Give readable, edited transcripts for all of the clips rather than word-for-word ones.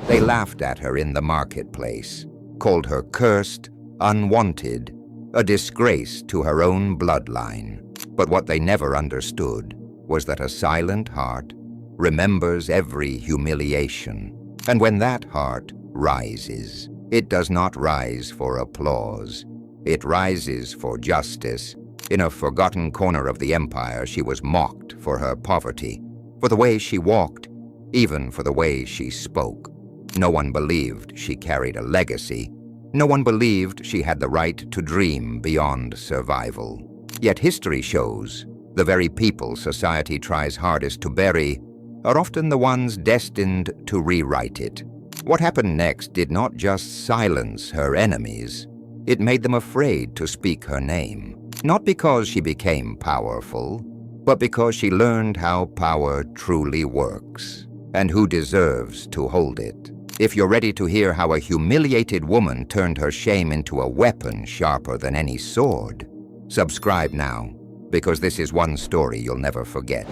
They laughed at her in the marketplace, called her cursed, unwanted, a disgrace to her own bloodline. But what they never understood was that a silent heart remembers every humiliation. And when that heart rises, it does not rise for applause. It rises for justice. In a forgotten corner of the empire, she was mocked for her poverty, for the way she walked, even for the way she spoke. No one believed she carried a legacy. No one believed she had the right to dream beyond survival. Yet history shows the very people society tries hardest to bury are often the ones destined to rewrite it. What happened next did not just silence her enemies, it made them afraid to speak her name. Not because she became powerful, but because she learned how power truly works and who deserves to hold it. If you're ready to hear how a humiliated woman turned her shame into a weapon sharper than any sword, subscribe now, because this is one story you'll never forget.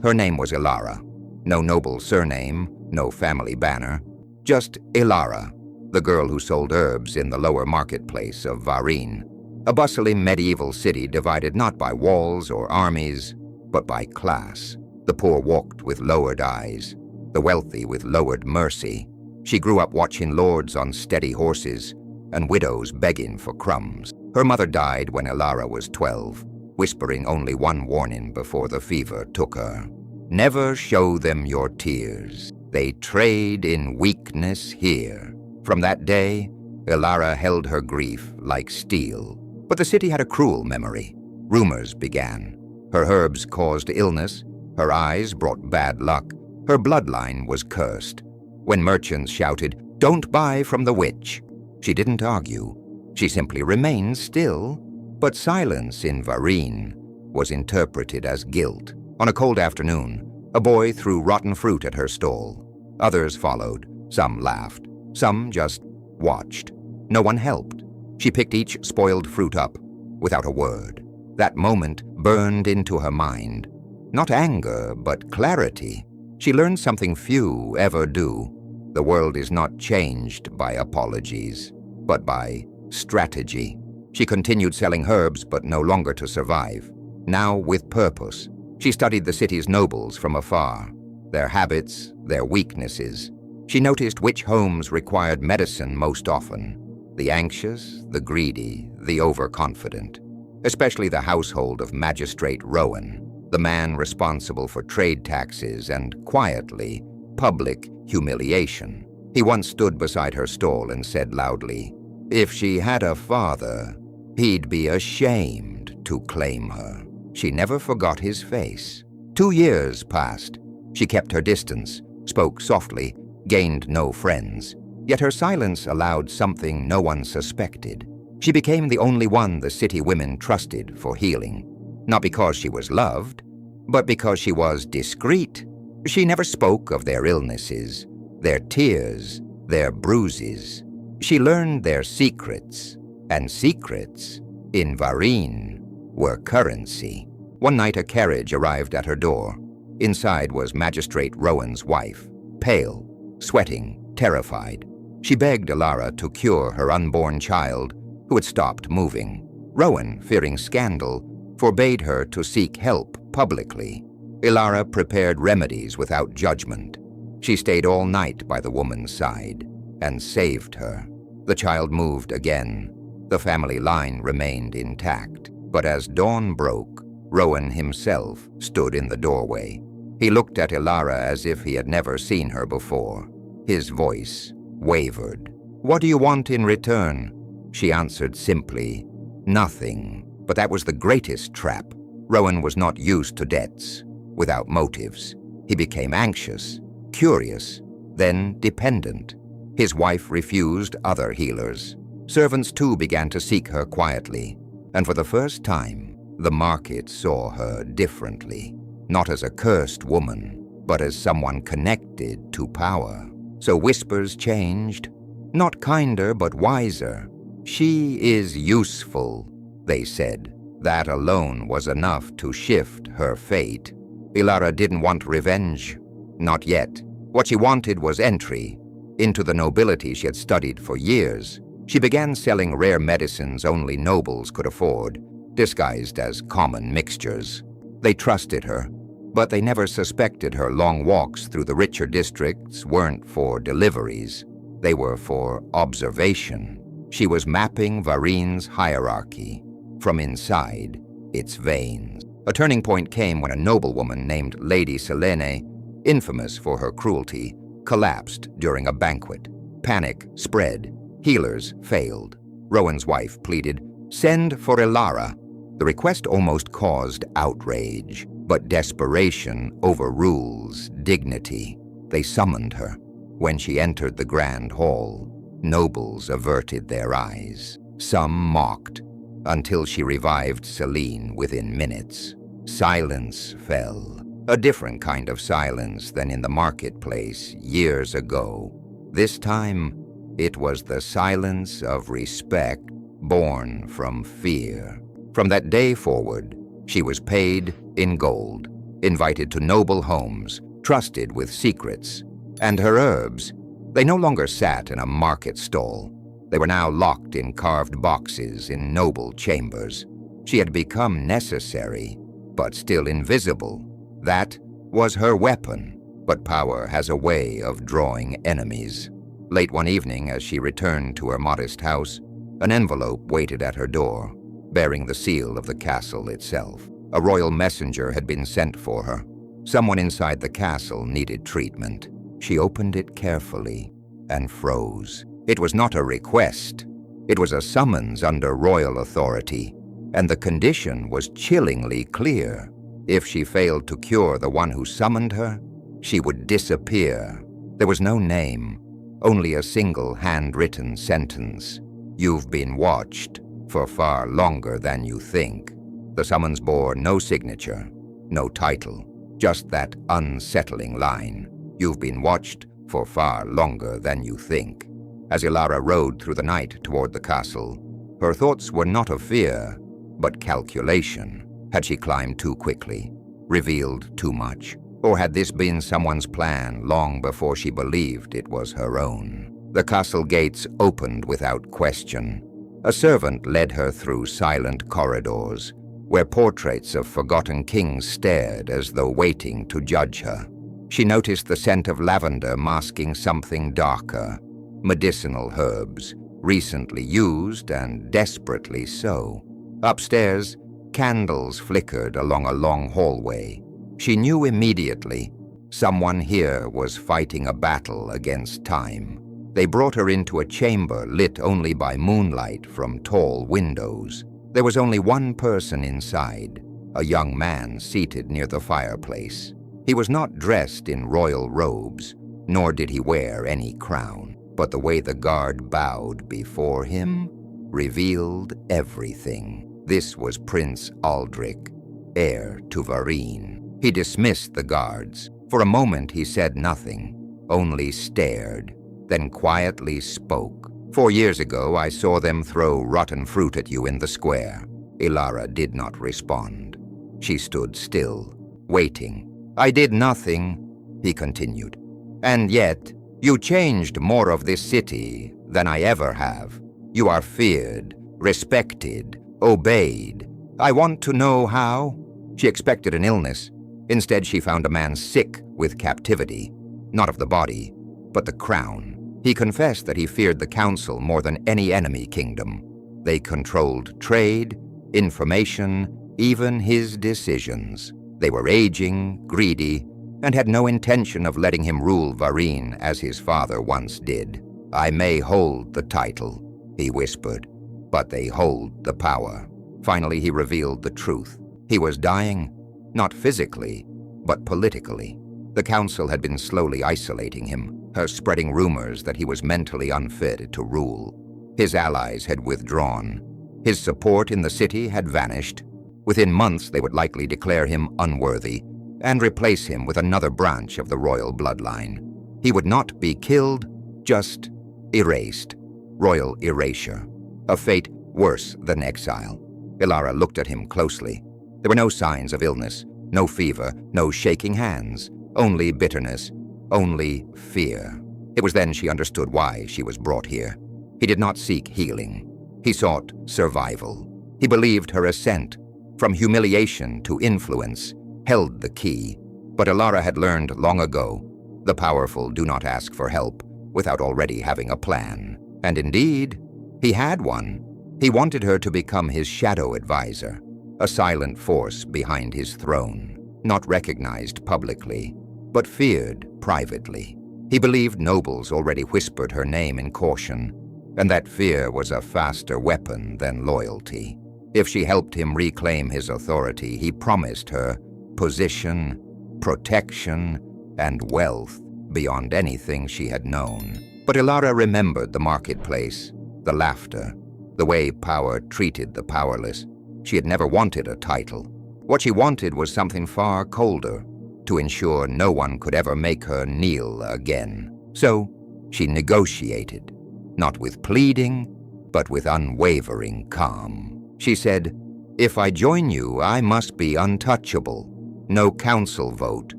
Her name was Elara. No noble surname, no family banner, just Elara, the girl who sold herbs in the lower marketplace of Varine, a bustling medieval city divided not by walls or armies, but by class. The poor walked with lowered eyes, the wealthy with lowered mercy. She grew up watching lords on steady horses and widows begging for crumbs. Her mother died when Elara was 12, whispering only one warning before the fever took her. Never show them your tears. They trade in weakness here. From that day, Elara held her grief like steel. But the city had a cruel memory. Rumors began. Her herbs caused illness. Her eyes brought bad luck. Her bloodline was cursed. When merchants shouted, "Don't buy from the witch," she didn't argue. She simply remained still. But silence in Varine was interpreted as guilt. On a cold afternoon, a boy threw rotten fruit at her stall. Others followed. Some laughed. Some just watched. No one helped. She picked each spoiled fruit up without a word. That moment burned into her mind. Not anger, but clarity. She learned something few ever do. The world is not changed by apologies, but by strategy. She continued selling herbs, but no longer to survive. Now with purpose. She studied the city's nobles from afar, their habits, their weaknesses. She noticed which homes required medicine most often. The anxious, the greedy, the overconfident. Especially the household of Magistrate Rowan, the man responsible for trade taxes and, quietly, public humiliation. He once stood beside her stall and said loudly, "If she had a father, he'd be ashamed to claim her." She never forgot his face. 2 years passed. She kept her distance, spoke softly, gained no friends. Yet her silence allowed something no one suspected. She became the only one the city women trusted for healing. Not because she was loved, but because she was discreet. She never spoke of their illnesses, their tears, their bruises. She learned their secrets, and secrets, in Varine, were currency. One night a carriage arrived at her door. Inside was Magistrate Rowan's wife, pale, sweating, terrified. She begged Elara to cure her unborn child, who had stopped moving. Rowan, fearing scandal, forbade her to seek help publicly. Elara prepared remedies without judgment. She stayed all night by the woman's side and saved her. The child moved again. The family line remained intact. But as dawn broke, Rowan himself stood in the doorway. He looked at Elara as if he had never seen her before. His voice wavered. "What do you want in return?" She answered simply, "Nothing." But that was the greatest trap. Rowan was not used to debts, without motives. He became anxious, curious, then dependent. His wife refused other healers. Servants too began to seek her quietly, and for the first time, the market saw her differently. Not as a cursed woman, but as someone connected to power. So whispers changed, not kinder but wiser. "She is useful," they said. That alone was enough to shift her fate. Elara didn't want revenge. Not yet. What she wanted was entry. into the nobility she had studied for years. She began selling rare medicines only nobles could afford, disguised as common mixtures. They trusted her, but they never suspected her long walks through the richer districts weren't for deliveries. They were for observation. She was mapping Varine's hierarchy from inside its veins. A turning point came when a noblewoman named Lady Selene, infamous for her cruelty, collapsed during a banquet. Panic spread. Healers failed. Rowan's wife pleaded, "Send for Elara." The request almost caused outrage, but desperation overrules dignity. They summoned her. When she entered the grand hall, nobles averted their eyes. Some mocked, until she revived Celine within minutes. Silence fell. A different kind of silence than in the marketplace years ago. This time, it was the silence of respect born from fear. From that day forward, she was paid in gold, invited to noble homes, trusted with secrets. And her herbs, they no longer sat in a market stall. They were now locked in carved boxes in noble chambers. She had become necessary, but still invisible. That was her weapon, but power has a way of drawing enemies. Late one evening, as she returned to her modest house, an envelope waited at her door, bearing the seal of the castle itself. A royal messenger had been sent for her. Someone inside the castle needed treatment. She opened it carefully and froze. It was not a request. It was a summons under royal authority, and the condition was chillingly clear. If she failed to cure the one who summoned her, she would disappear. There was no name, only a single handwritten sentence. "You've been watched for far longer than you think." The summons bore no signature, no title, just that unsettling line. "You've been watched for far longer than you think." As Elara rode through the night toward the castle, her thoughts were not of fear, but calculation. Had she climbed too quickly, revealed too much? Or had this been someone's plan long before she believed it was her own? The castle gates opened without question. A servant led her through silent corridors, where portraits of forgotten kings stared as though waiting to judge her. She noticed the scent of lavender masking something darker, medicinal herbs, recently used and desperately so. Upstairs, candles flickered along a long hallway. She knew immediately someone here was fighting a battle against time. They brought her into a chamber lit only by moonlight from tall windows. There was only one person inside, a young man seated near the fireplace. He was not dressed in royal robes, nor did he wear any crown, but the way the guard bowed before him revealed everything. This was Prince Aldrich, heir to Varine. He dismissed the guards. For a moment he said nothing, only stared, then quietly spoke. 4 years ago I saw them throw rotten fruit at you in the square. Elara did not respond. She stood still, waiting. I did nothing, he continued. And yet, you changed more of this city than I ever have. You are feared, respected, obeyed. I want to know how. She expected an illness. Instead, she found a man sick with captivity, not of the body, but the crown. He confessed that he feared the council more than any enemy kingdom. They controlled trade, information, even his decisions. They were aging, greedy, and had no intention of letting him rule Varine as his father once did. I may hold the title, he whispered, but they hold the power. Finally, he revealed the truth. He was dying, not physically, but politically. The council had been slowly isolating him, spreading rumors that he was mentally unfit to rule. His allies had withdrawn. His support in the city had vanished. Within months, they would likely declare him unworthy and replace him with another branch of the royal bloodline. He would not be killed, just erased. Royal erasure. A fate worse than exile. Elara looked at him closely. There were no signs of illness, no fever, no shaking hands, only bitterness, only fear. It was then she understood why she was brought here. He did not seek healing. He sought survival. He believed her ascent, from humiliation to influence, held the key. But Elara had learned long ago, the powerful do not ask for help without already having a plan. And indeed, he had one. He wanted her to become his shadow advisor, a silent force behind his throne, not recognized publicly, but feared privately. He believed nobles already whispered her name in caution, and that fear was a faster weapon than loyalty. If she helped him reclaim his authority, he promised her position, protection, and wealth beyond anything she had known. But Elara remembered the marketplace, the laughter, the way power treated the powerless. She had never wanted a title. What she wanted was something far colder, to ensure no one could ever make her kneel again. So she negotiated, not with pleading, but with unwavering calm. She said, "If I join you, I must be untouchable. No council vote,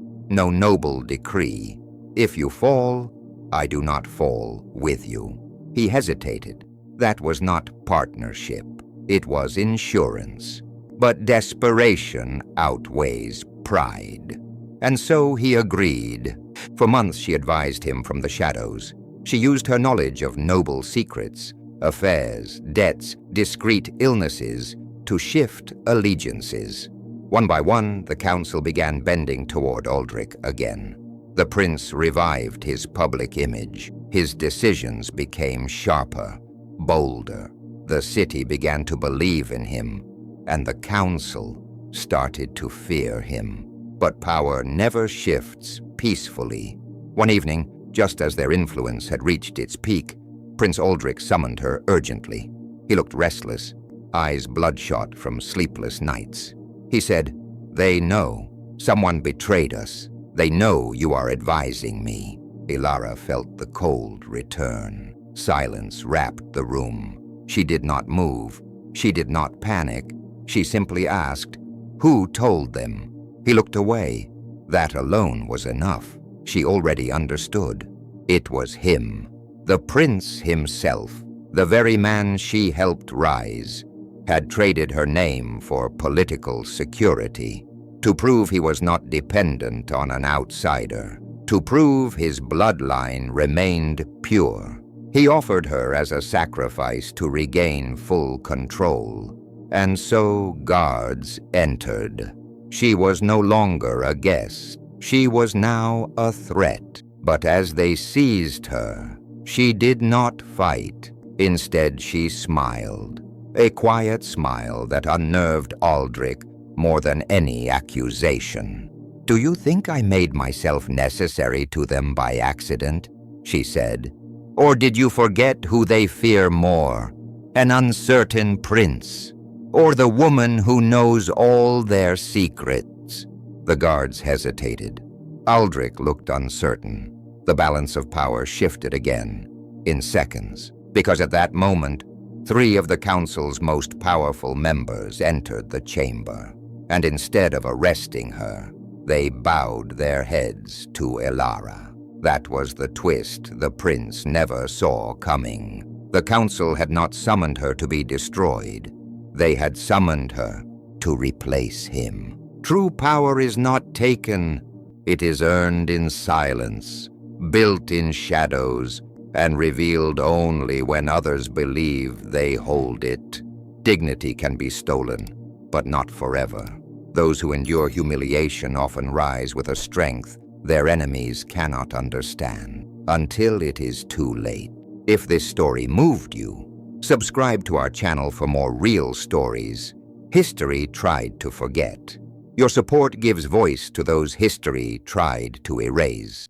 no noble decree. If you fall, I do not fall with you." He hesitated. That was not partnership. It was insurance. But desperation outweighs pride. And so he agreed. For months she advised him from the shadows. She used her knowledge of noble secrets, affairs, debts, discreet illnesses, to shift allegiances. One by one, the council began bending toward Aldrich again. The prince revived his public image. His decisions became sharper, bolder. The city began to believe in him, and the council started to fear him. But power never shifts peacefully. One evening, just as their influence had reached its peak, Prince Aldrich summoned her urgently. He looked restless, eyes bloodshot from sleepless nights. He said, "They know. Someone betrayed us. They know you are advising me." Elara felt the cold return. Silence wrapped the room. She did not move. She did not panic. She simply asked, "Who told them?" He looked away. That alone was enough. She already understood. It was him. The prince himself, the very man she helped rise, had traded her name for political security, to prove he was not dependent on an outsider, to prove his bloodline remained pure. He offered her as a sacrifice to regain full control. And so guards entered. She was no longer a guest. She was now a threat. But as they seized her, she did not fight. Instead, she smiled. A quiet smile that unnerved Aldrich more than any accusation. "Do you think I made myself necessary to them by accident?" she said. "Or did you forget who they fear more? An uncertain prince? Or the woman who knows all their secrets?" The guards hesitated. Aldrich looked uncertain. The balance of power shifted again, in seconds, because at that moment, 3 of the council's most powerful members entered the chamber, and instead of arresting her, they bowed their heads to Elara. That was the twist the prince never saw coming. The council had not summoned her to be destroyed. They had summoned her to replace him. True power is not taken. It is earned in silence, built in shadows, and revealed only when others believe they hold it. Dignity can be stolen, but not forever. Those who endure humiliation often rise with a strength their enemies cannot understand, until it is too late. If this story moved you, subscribe to our channel for more real stories history tried to forget. Your support gives voice to those history tried to erase.